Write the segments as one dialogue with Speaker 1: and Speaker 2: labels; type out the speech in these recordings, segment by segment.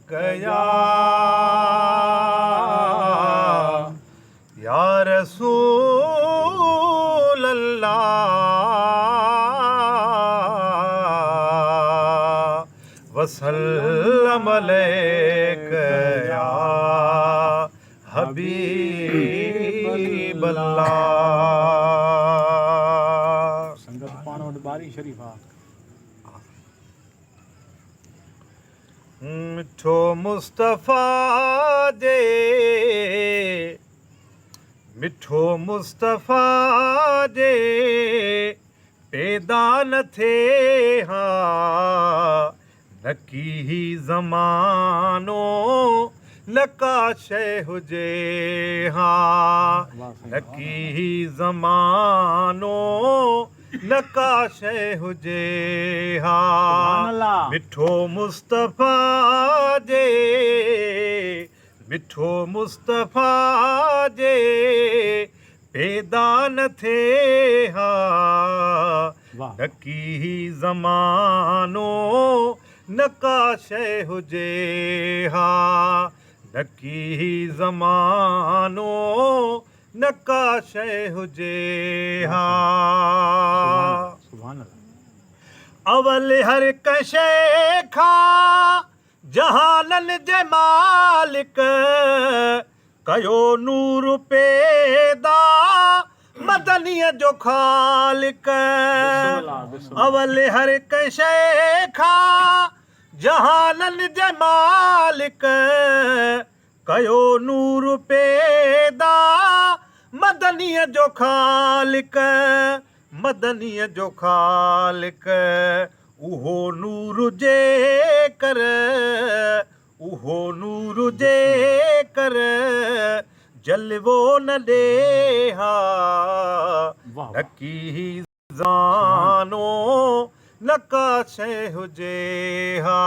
Speaker 1: कया या रसूल अल्लाह वसल्लम अलैका या हबीब अल्लाह।
Speaker 2: संगत पानो बारी शरीफा
Speaker 1: मिठो मुस्तफ़ा जे मिठो मुस्तफ़ा जे पैदा न थे हा नकी ही ज़मानो नका शइ हुजे हा नकी ही ज़मानो नका शइ हुजे हा मिठो मुस्तफ़ा जे मिठो मुस्तफ़ा जे पैदा न थे हा नकी ही ज़मानो नका शइ हुजे हा नकी ही ज़मानो नका शइ हुजे हा अवल हर कशे खा जहानन जे मालिक कयो नूर पैदा मदनीअ जो ख़ालिक अवल हर कशे खा जहानन जे मालिक कयो नूर पैदा मदनीअ जो ख़ालिक मदनीअ जो ख़ालिक उहो नूर जे कर उहो नूर जे कर जलवो न ॾे हा नकी ही ज़मानो नका शइ हुजे हा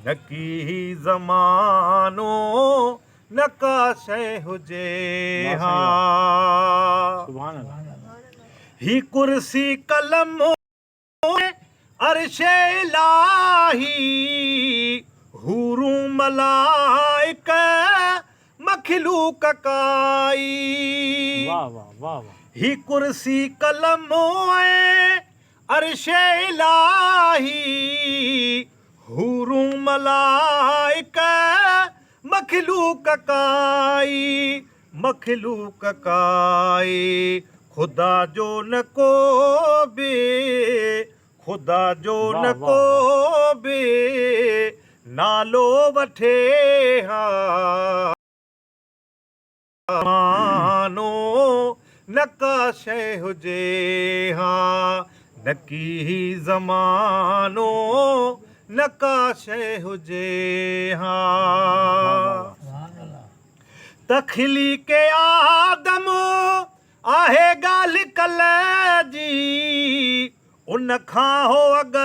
Speaker 1: नकी ही ज़मानो नका शइ हुजे हा ही कुर्सी कलम अर्शे इलाही हूरू मलाइक मखलूक काई ही कुर्सी कलम अर्शे इलाही हूरू मलाइक मखलूक काई खुदा जो न को बे खुदा जो न को बे नालो वठे हा मानो नका शइ हुजे हा नकी ही ज़मानो नका शइ हुजे हा तख़लीक़ आदम आहे ॻाल्हि कल्ह जी उन खां हो अॻ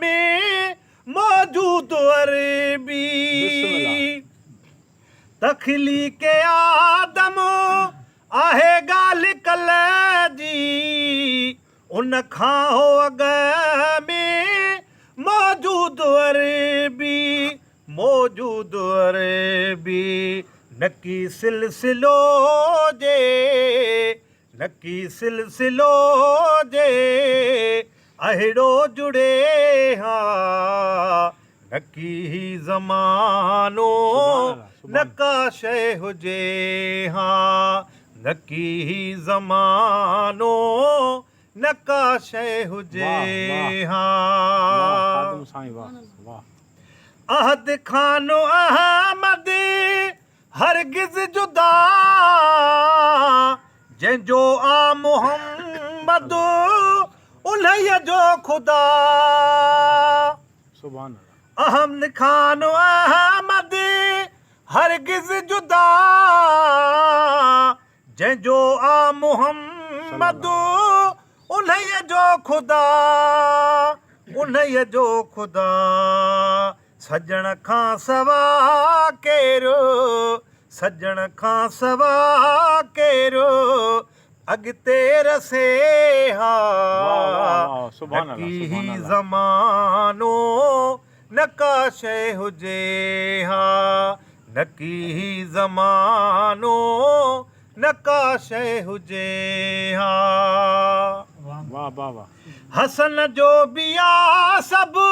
Speaker 1: में मौजूद अरबी तख़लीक़ आदम आहे ॻाल्हि कल्ह जी उन खां हो अॻ में मौजूद अरबी नकी सिलसिलो जे नकी सिलसिलो जे अहिड़ो जुड़े हा नकी ही ज़मानो नका शइ हुजे हा नकी ही ज़मानो नका शइ हुजे हा अहद खानो अहमद हरगिज़ जुदा जंहिंजो आ मोहम्मद उन्हीअ जो ख़ुदा अहमद खान अहमद हरगिज़ जुदा जंहिंजो आ मोहम्मद उन्हीअ जो ख़ुदा सजण खां सवा केरो सजण खां सवा केरो अॻिते रसे हा नकी ही ज़मानो नका शइ हुजे हा नकी ज़मानो नका शइ हुजे हा
Speaker 2: वाह वाह वाह
Speaker 1: हसन जो बिया सभु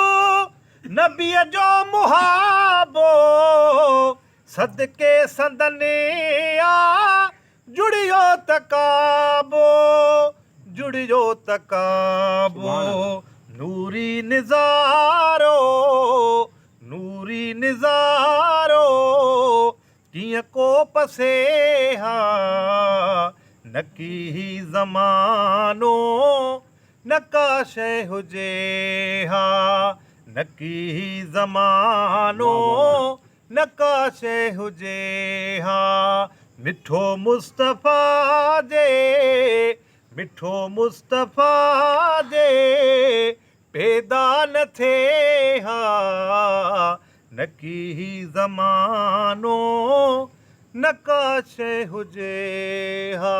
Speaker 1: नबीअ जो मुहाबो सदके संदने आ जुड़ियो तकाबो जुड़ियो तकाबो नूरी निज़ारो नूरी निज़ारो कीअं को पसे हा नकी ज़मानो नका शइ हुजे हा नकी ज़मानो नका शइ हुजे हा मिठो मुस्तफ़ा जे मिठो मुस्तफ़ा जे पैदा न थिए हा नकी ज़मानो नका शइ हुजे हा